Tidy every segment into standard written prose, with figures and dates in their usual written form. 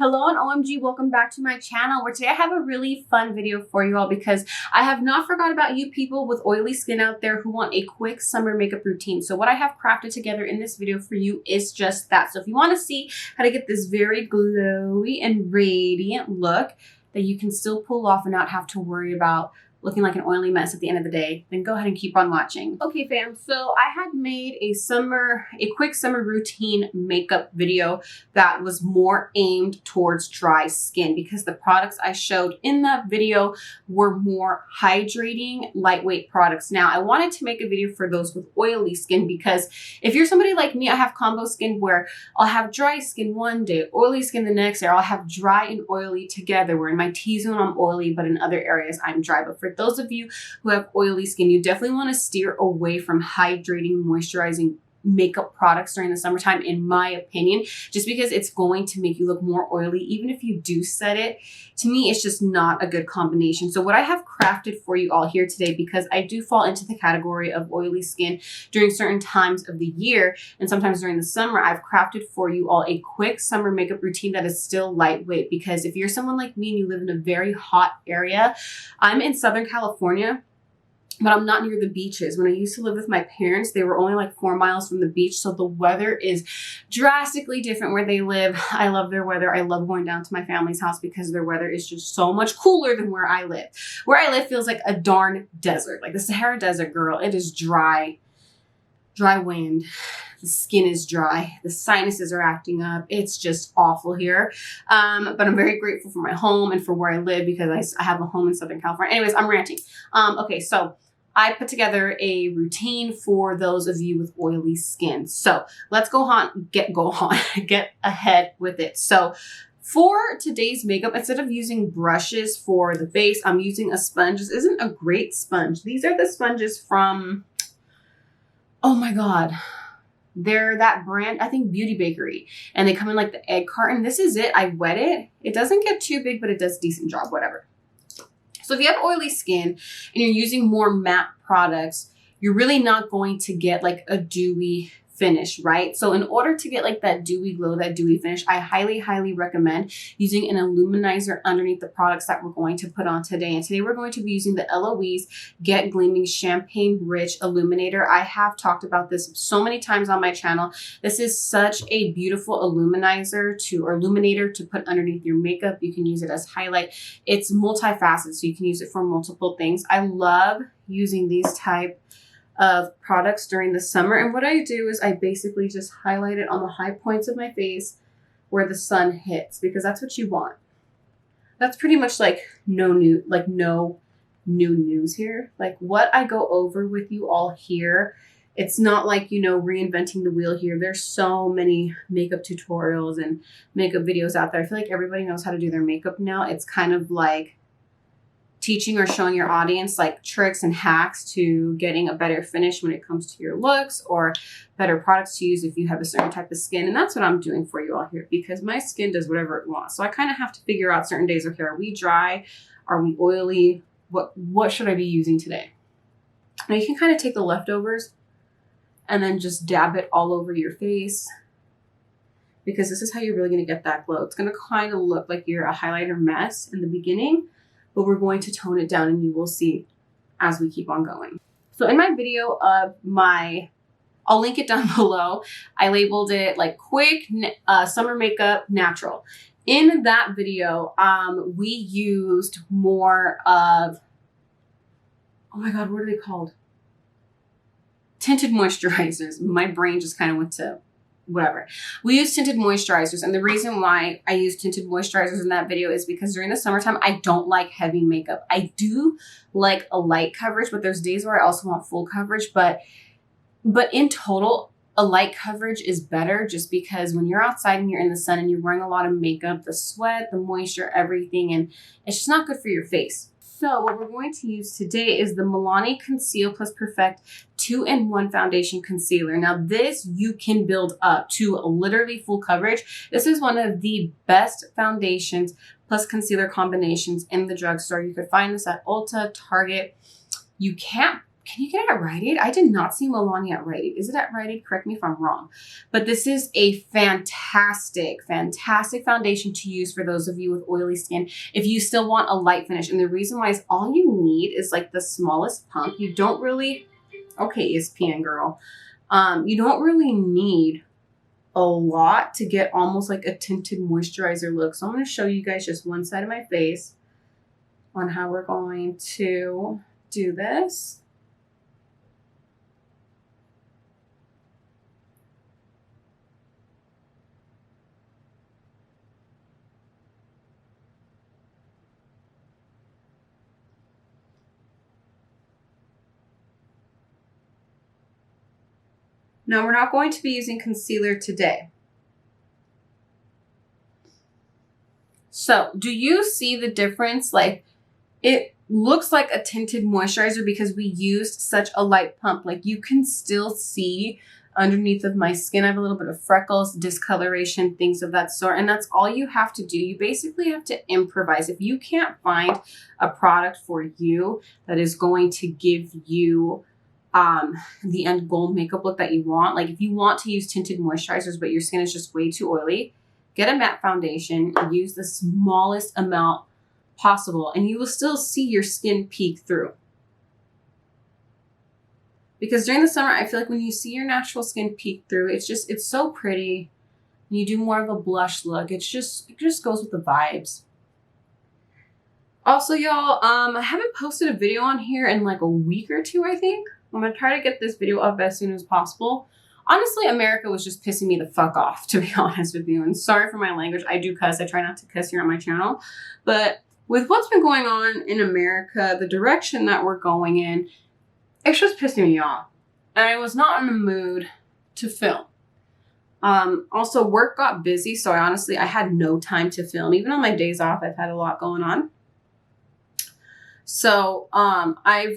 Hello and OMG, welcome back to my channel where today I have a really fun video for you all because I have not forgot about you people with oily skin out there who want a quick summer makeup routine. So what I have crafted together in this video for you is just that. So if you want to see how to get this very glowy and radiant look that you can still pull off and not have to worry about looking like an oily mess at the end of the day, then go ahead and keep on watching. Okay fam, so I had made a quick summer routine makeup video that was more aimed towards dry skin because the products I showed in that video were more hydrating, lightweight products. Now I wanted to make a video for those with oily skin because if you're somebody like me, I have combo skin where I'll have dry skin one day, oily skin the next day, or I'll have dry and oily together where in my T-zone I'm oily, but in other areas I'm dry. But for those of you who have oily skin, you definitely want to steer away from hydrating, moisturizing makeup products during the summertime, in my opinion, just because it's going to make you look more oily. Even if you do set it, to me, it's just not a good combination. So what I have crafted for you all here today, because I do fall into the category of oily skin during certain times of the year, and sometimes during the summer, I've crafted for you all a quick summer makeup routine that is still lightweight. Because if you're someone like me and you live in a very hot area, I'm in Southern California, but I'm not near the beaches. When I used to live with my parents, they were only like 4 miles from the beach. So the weather is drastically different where they live. I love their weather. I love going down to my family's house because their weather is just so much cooler than where I live. Where I live feels like a darn desert, like the Sahara Desert, girl. It is dry wind. The skin is dry. The sinuses are acting up. It's just awful here. But I'm very grateful for my home and for where I live because I have a home in Southern California. Anyways, I'm ranting. Okay, so I put together a routine for those of you with oily skin. So let's get ahead with it. So for today's makeup, instead of using brushes for the base, I'm using a sponge. This isn't a great sponge. These are the sponges from, oh my God, they're that brand, I think Beauty Bakery, and they come in like the egg carton. This is it. I wet it. It doesn't get too big, but it does a decent job, whatever. So if you have oily skin and you're using more matte products, you're really not going to get like a dewy finish, right? So in order to get like that dewy glow, that dewy finish, I highly, highly recommend using an illuminizer underneath the products that we're going to put on today. And today we're going to be using the LOE's Get Gleaming Champagne Rich Illuminator. I have talked about this so many times on my channel. This is such a beautiful illuminator to put underneath your makeup. You can use it as highlight. It's multifaceted, so you can use it for multiple things. I love using these type of products during the summer, and what I do is I basically just highlight it on the high points of my face where the sun hits, because that's what you want. That's pretty much like no new news here. Like what I go over with you all here, it's not like, you know, reinventing the wheel here. There's so many makeup tutorials and makeup videos out there. I feel like everybody knows how to do their makeup now. It's kind of like teaching or showing your audience like tricks and hacks to getting a better finish when it comes to your looks, or better products to use if you have a certain type of skin. And that's what I'm doing for you all here, because my skin does whatever it wants. So I kind of have to figure out certain days, okay, are we dry? Are we oily? What should I be using today? Now you can kind of take the leftovers and then just dab it all over your face, because this is how you're really going to get that glow. It's going to kind of look like you're a highlighter mess in the beginning, but we're going to tone it down, and you will see as we keep on going. So in my video of I'll link it down below. I labeled it like quick summer makeup natural. In that video, we used more of, oh my God, what are they called? Tinted moisturizers. My brain just kind of went to whatever. We use tinted moisturizers, and the reason why I use tinted moisturizers in that video is because during the summertime, I don't like heavy makeup. I do like a light coverage, but there's days where I also want full coverage. But in total, a light coverage is better, just because when you're outside and you're in the sun and you're wearing a lot of makeup, the sweat, the moisture, everything, and it's just not good for your face. So what we're going to use today is the Milani Conceal Plus Perfect 2-in-1 Foundation Concealer. Now this you can build up to literally full coverage. This is one of the best foundations plus concealer combinations in the drugstore. You could find this at Ulta, Target. You can't can you get it at Rite Aid? I did not see Milani at Rite Aid. Is it at Rite Aid? Correct me if I'm wrong. But this is a fantastic, fantastic foundation to use for those of you with oily skin if you still want a light finish. And the reason why is all you need is like the smallest pump. You don't really, okay, ESPN girl. You don't really need a lot to get almost like a tinted moisturizer look. So I'm going to show you guys just one side of my face on how we're going to do this. Now, we're not going to be using concealer today. So, do you see the difference? Like, it looks like a tinted moisturizer because we used such a light pump. Like, you can still see underneath of my skin, I have a little bit of freckles, discoloration, things of that sort. And that's all you have to do. You basically have to improvise. If you can't find a product for you that is going to give you the end goal makeup look that you want. Like if you want to use tinted moisturizers, but your skin is just way too oily, get a matte foundation, use the smallest amount possible, and you will still see your skin peek through. Because during the summer, I feel like when you see your natural skin peek through, it's so pretty. And you do more of a blush look. It just goes with the vibes. Also, y'all, I haven't posted a video on here in like a week or two, I think. I'm going to try to get this video up as soon as possible. Honestly, America was just pissing me the fuck off, to be honest with you. And sorry for my language. I do cuss. I try not to cuss here on my channel. But with what's been going on in America, the direction that we're going in, it's just pissing me off. And I was not in the mood to film. Also, work got busy. So I had no time to film. Even on my days off, I've had a lot going on. So, I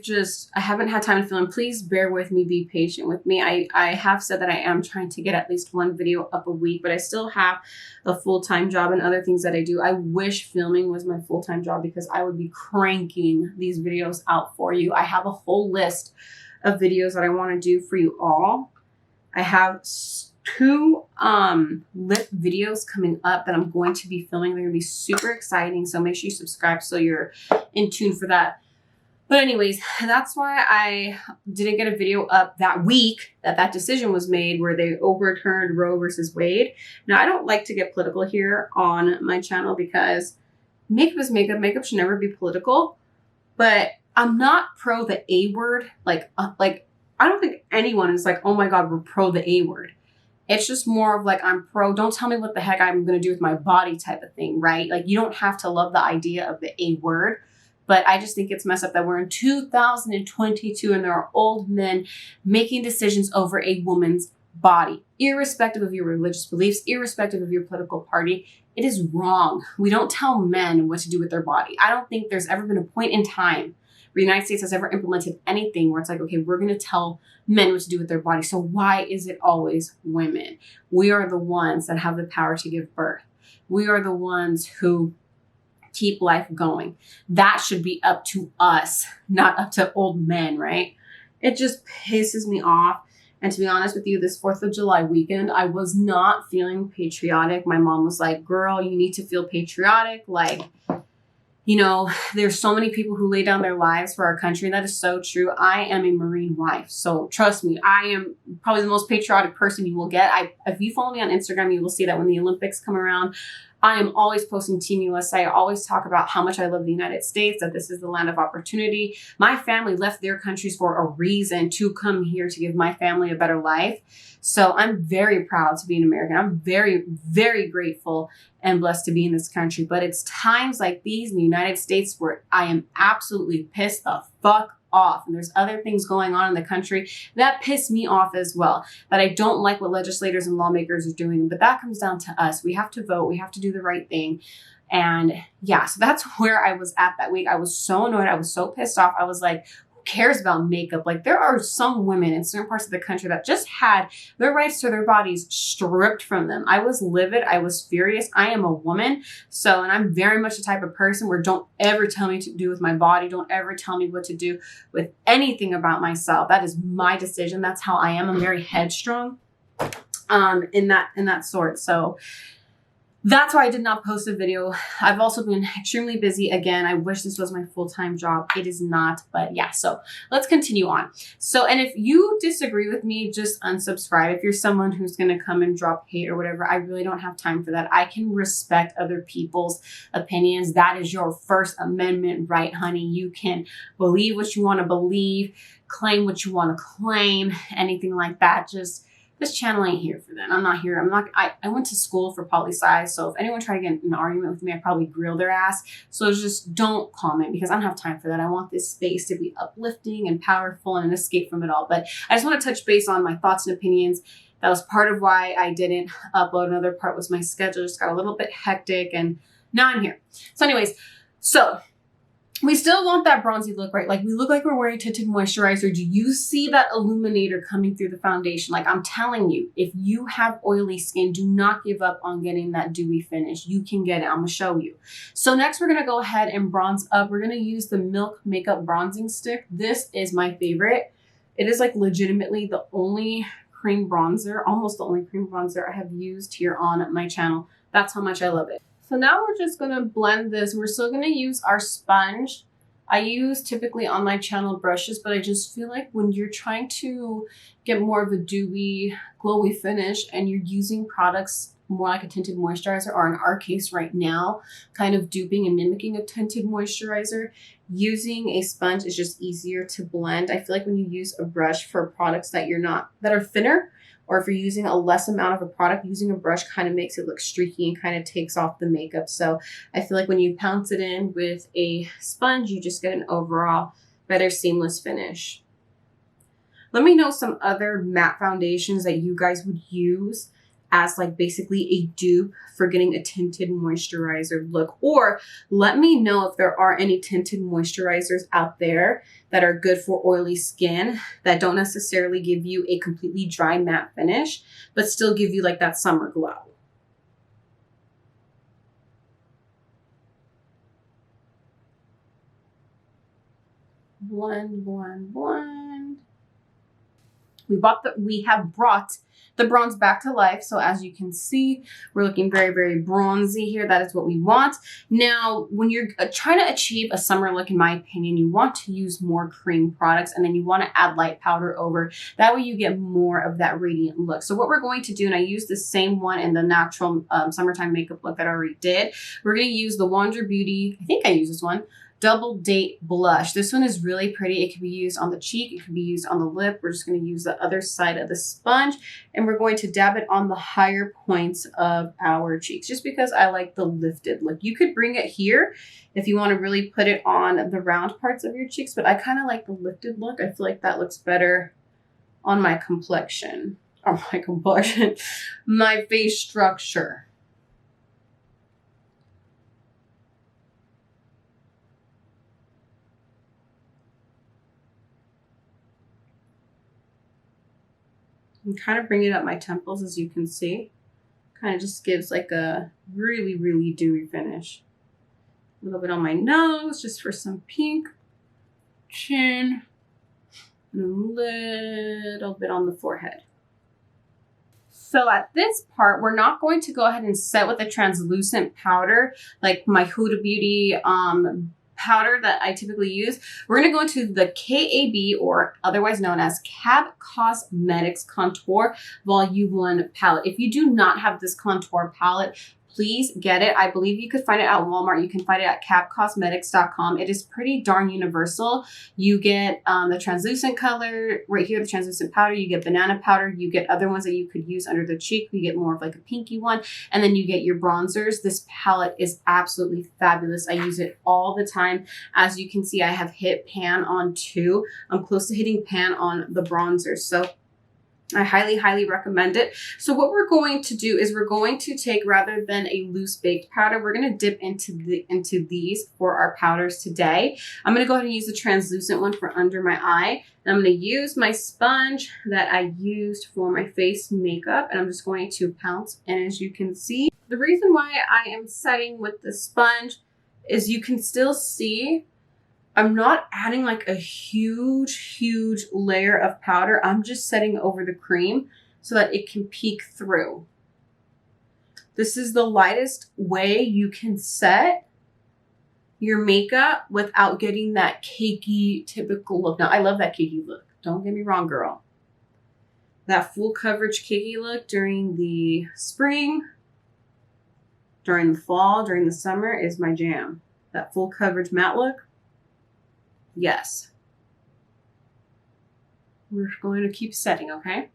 haven't had time to film. Please bear with me, be patient with me. I have said that I am trying to get at least one video up a week, but I still have a full-time job and other things that I do. I wish filming was my full-time job because I would be cranking these videos out for you. I have a whole list of videos that I want to do for you all. I have 2 lip videos coming up that I'm going to be filming. They're going to be super exciting. So make sure you subscribe so you're in tune for that. But anyways, that's why I didn't get a video up that week that decision was made where they overturned Roe versus Wade. Now, I don't like to get political here on my channel because makeup is makeup. Makeup should never be political. But I'm not pro the A word. Like I don't think anyone is like, oh my God, we're pro the A word. It's just more of like, I'm pro, don't tell me what the heck I'm going to do with my body type of thing, right? Like you don't have to love the idea of the A word, but I just think it's messed up that we're in 2022 and there are old men making decisions over a woman's body, irrespective of your religious beliefs, irrespective of your political party. It is wrong. We don't tell men what to do with their body. I don't think there's ever been a point in time where the United States has ever implemented anything where it's like, okay, we're going to tell men what to do with their body. So why is it always women? We are the ones that have the power to give birth. We are the ones who keep life going. That should be up to us, not up to old men, right? It just pisses me off. And to be honest with you, this 4th of July weekend, I was not feeling patriotic. My mom was like, girl, you need to feel patriotic. Like, you know, there's so many people who lay down their lives for our country. And that is so true. I am a Marine wife. So trust me, I am probably the most patriotic person you will get. If you follow me on Instagram, you will see that when the Olympics come around, I am always posting Team USA. I always talk about how much I love the United States, that this is the land of opportunity. My family left their countries for a reason to come here to give my family a better life. So I'm very proud to be an American. I'm very, very grateful and blessed to be in this country. But it's times like these in the United States where I am absolutely pissed the fuck off. And there's other things going on in the country that piss me off as well, that I don't like what legislators and lawmakers are doing. But that comes down to us. We have to vote. We have to do the right thing. And yeah, so that's where I was at that week. I was so annoyed. I was so pissed off. I was like, who cares about makeup? Like, there are some women in certain parts of the country that just had their rights to their bodies stripped from them. I was livid. I was furious. I am a woman. So, and I'm very much the type of person where don't ever tell me to do with my body. Don't ever tell me what to do with anything about myself. That is my decision. That's how I am. I'm very headstrong in that sort. So that's why I did not post a video. I've also been extremely busy. Again, I wish this was my full-time job. It is not, but yeah, so let's continue on. So, and if you disagree with me, just unsubscribe. If you're someone who's going to come and drop hate or whatever, I really don't have time for that. I can respect other people's opinions. That is your First Amendment right, honey. You can believe what you want to believe, claim what you want to claim, anything like that. Just this channel ain't here for that. I'm not here. I went to school for poli-sci, so if anyone tried to get in an argument with me, I'd probably grill their ass. So just don't comment because I don't have time for that. I want this space to be uplifting and powerful and an escape from it all. But I just want to touch base on my thoughts and opinions. That was part of why I didn't upload. Another part was my schedule just got a little bit hectic, and now I'm here. So anyways, so we still want that bronzy look, right? Like, we look like we're wearing tinted moisturizer. Do you see that illuminator coming through the foundation? Like, I'm telling you, if you have oily skin, do not give up on getting that dewy finish. You can get it. I'm going to show you. So next, we're going to go ahead and bronze up. We're going to use the Milk Makeup Bronzing Stick. This is my favorite. It is like legitimately the only cream bronzer, almost the only cream bronzer I have used here on my channel. That's how much I love it. So now we're just going to blend this. We're still going to use our sponge. I use typically on my channel brushes, but I just feel like when you're trying to get more of a dewy, glowy finish and you're using products more like a tinted moisturizer, or in our case right now, kind of duping and mimicking a tinted moisturizer, using a sponge is just easier to blend. I feel like when you use a brush for products that are thinner, or if you're using a less amount of a product, using a brush kind of makes it look streaky and kind of takes off the makeup. So I feel like when you pounce it in with a sponge, you just get an overall better seamless finish. Let me know some other matte foundations that you guys would use as like basically a dupe for getting a tinted moisturizer look. Or let me know if there are any tinted moisturizers out there that are good for oily skin that don't necessarily give you a completely dry matte finish, but still give you like that summer glow. Blend, blend, blend. We have brought the bronze back to life. So as you can see, we're looking very, very bronzy here. That is what we want. Now, when you're trying to achieve a summer look, in my opinion, you want to use more cream products, and then you want to add light powder over. That way you get more of that radiant look. So what we're going to do, and I use the same one in the natural summertime makeup look that I already did. We're going to use the Wander Beauty, I think I use this one, Double Date Blush. This one is really pretty. It can be used on the cheek. It can be used on the lip. We're just going to use the other side of the sponge, and we're going to dab it on the higher points of our cheeks, just because I like the lifted look. You could bring it here if you want to really put it on the round parts of your cheeks, but I kind of like the lifted look. I feel like that looks better on my complexion, or my complexion, my face structure. And kind of bring it up my temples, as you can see. Kind of just gives like a really, really dewy finish. A little bit on my nose, just for some pink. Chin. And a little bit on the forehead. So at this part, we're not going to go ahead and set with a translucent powder, like my Huda Beauty powder that I typically use. We're going to go into the KAB, or otherwise known as Cab Cosmetics Contour Volume 1 palette. If you do not have this contour palette, please get it. I believe you could find it at Walmart. You can find it at cabcosmetics.com. It is pretty darn universal. You get the translucent color right here, the translucent powder. You get banana powder. You get other ones that you could use under the cheek. You get more of like a pinky one. And then you get your bronzers. This palette is absolutely fabulous. I use it all the time. As you can see, I have hit pan on 2. I'm close to hitting pan on the bronzers. So I highly, highly recommend it. So what we're going to do is we're going to take, rather than a loose baked powder, we're going to dip into these for our powders today. I'm going to go ahead and use the translucent one for under my eye. And I'm going to use my sponge that I used for my face makeup, and I'm just going to pounce. And as you can see, the reason why I am setting with the sponge is you can still see I'm not adding like a huge, huge layer of powder. I'm just setting over the cream so that it can peek through. This is the lightest way you can set your makeup without getting that cakey typical look. Now, I love that cakey look. Don't get me wrong, girl. That full coverage cakey look during the spring, during the fall, during the summer is my jam. That full coverage matte look. Yes. We're going to keep setting, okay?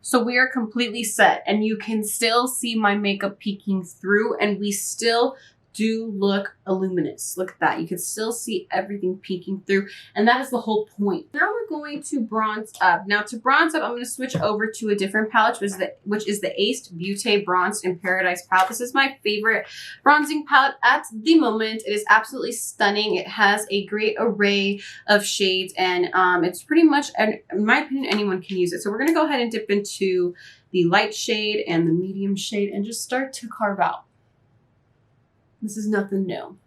So we are completely set, and you can still see my makeup peeking through, and we still do look luminous. Look at that. You can still see everything peeking through, and that is the whole point. Now we're going to bronze up. Now to bronze up, I'm going to switch over to a different palette, which is the Aced Beauté Bronzed in Paradise palette. This is my favorite bronzing palette at the moment. It is absolutely stunning. It has a great array of shades, and it's pretty much, in my opinion, anyone can use it. So we're going to go ahead and dip into the light shade and the medium shade and just start to carve out. This is nothing new.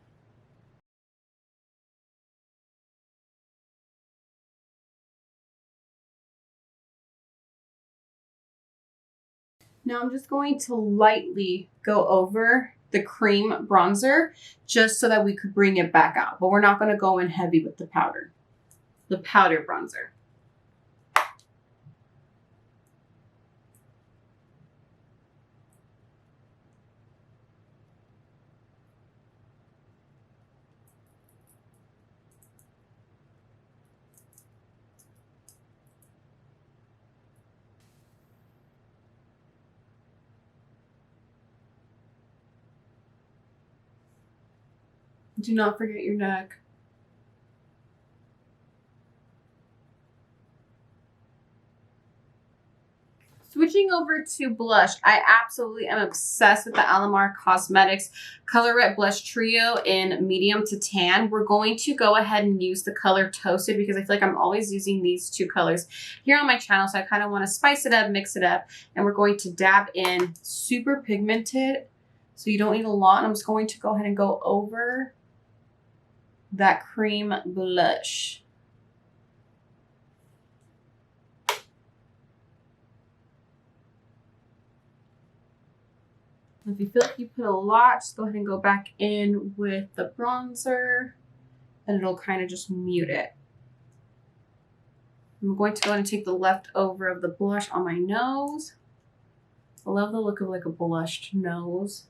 Now I'm just going to lightly go over the cream bronzer just so that we could bring it back out. But we're not going to go in heavy with the powder bronzer. Do not forget your neck. Switching over to blush, I absolutely am obsessed with the Alamar Cosmetics Colorette Blush Trio in medium to tan. We're going to go ahead and use the color Toasted because I feel like I'm always using these two colors here on my channel. So I kind of want to spice it up, mix it up. And we're going to dab in super pigmented. So you don't need a lot. I'm just going to go ahead and go over that cream blush. If you feel like you put a lot, just go ahead and go back in with the bronzer and it'll kind of just mute it. I'm going to go ahead and take the leftover of the blush on my nose. I love the look of like a blushed nose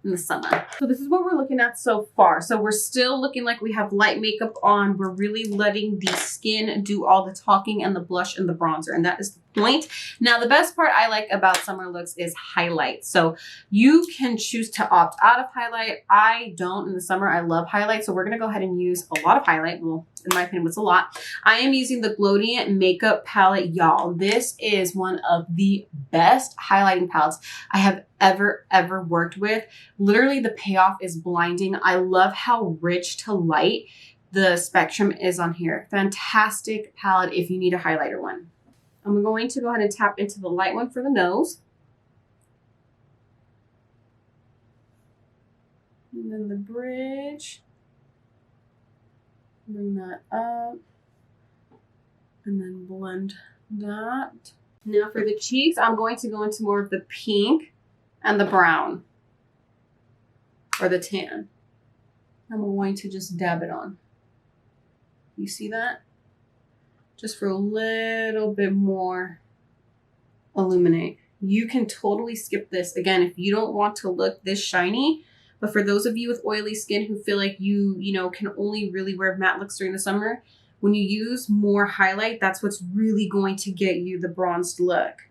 in the summer. So this is what we're looking at so far. So we're still looking like we have light makeup on. We're really letting the skin do all the talking and the blush and the bronzer. And that is the point. Now, the best part I like about summer looks is highlight. So you can choose to opt out of highlight. I don't in the summer. I love highlight. So we're going to go ahead and use a lot of highlight. Well, in my opinion, it's a lot. I am using the Glowy makeup palette, y'all. This is one of the best highlighting palettes I have ever worked with. Literally, the payoff is blinding. I love how rich to light the spectrum is on here. Fantastic palette if you need a highlighter one. I'm going to go ahead and tap into the light one for the nose. And then the bridge. Bring that up. And then blend that. Now for the cheeks, I'm going to go into more of the pink and the brown. Or the tan. I'm going to just dab it on. You see that? Just for a little bit more illuminate. You can totally skip this. Again, if you don't want to look this shiny, but for those of you with oily skin who feel like you can only really wear matte looks during the summer, when you use more highlight, that's what's really going to get you the bronzed look.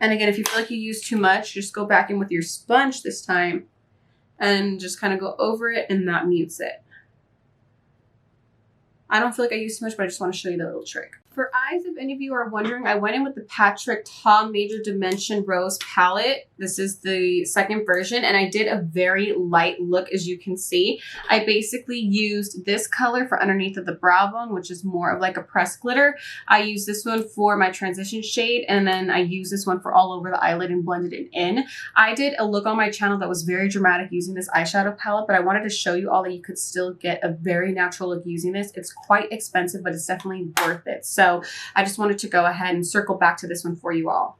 And again, if you feel like you use too much, just go back in with your sponge this time and just kind of go over it, and that mutes it. I don't feel like I used too much, but I just want to show you the little trick. For eyes, if any of you are wondering, I went in with the Patrick Ta Major Dimension Rose palette. This is the second version, and I did a very light look, as you can see. I basically used this color for underneath of the brow bone, which is more of like a pressed glitter. I used this one for my transition shade, and then I used this one for all over the eyelid and blended it in. I did a look on my channel that was very dramatic using this eyeshadow palette, but I wanted to show you all that you could still get a very natural look using this. It's quite expensive, but it's definitely worth it. So I just wanted to go ahead and circle back to this one for you all.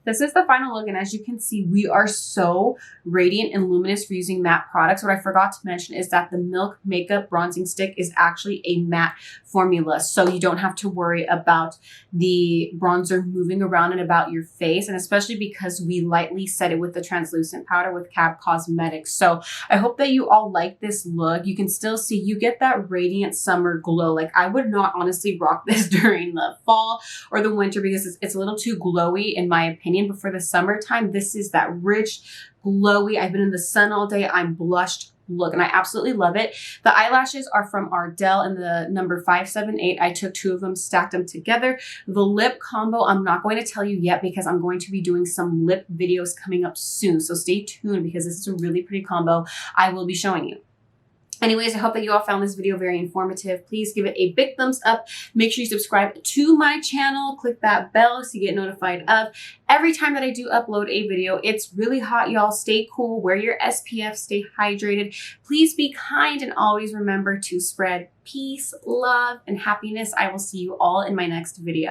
This is the final look, and as you can see, we are so radiant and luminous for using matte products. What I forgot to mention is that the Milk Makeup Bronzing Stick is actually a matte formula, so you don't have to worry about the bronzer moving around and about your face, and especially because we lightly set it with the translucent powder with Cab Cosmetics. So I hope that you all like this look. You can still see you get that radiant summer glow. Like, I would not honestly rock this during the fall or the winter because it's a little too glowy in my opinion. But for the summertime, this is that rich, glowy, I've been in the sun all day, I'm blushed look, and I absolutely love it. The eyelashes are from Ardell in the number 578. I took 2 of them, stacked them together. The lip combo, I'm not going to tell you yet because I'm going to be doing some lip videos coming up soon. So stay tuned because this is a really pretty combo I will be showing you. Anyways, I hope that you all found this video very informative. Please give it a big thumbs up. Make sure you subscribe to my channel. Click that bell so you get notified of every time that I do upload a video. It's really hot, y'all. Stay cool. Wear your SPF. Stay hydrated. Please be kind and always remember to spread peace, love, and happiness. I will see you all in my next video.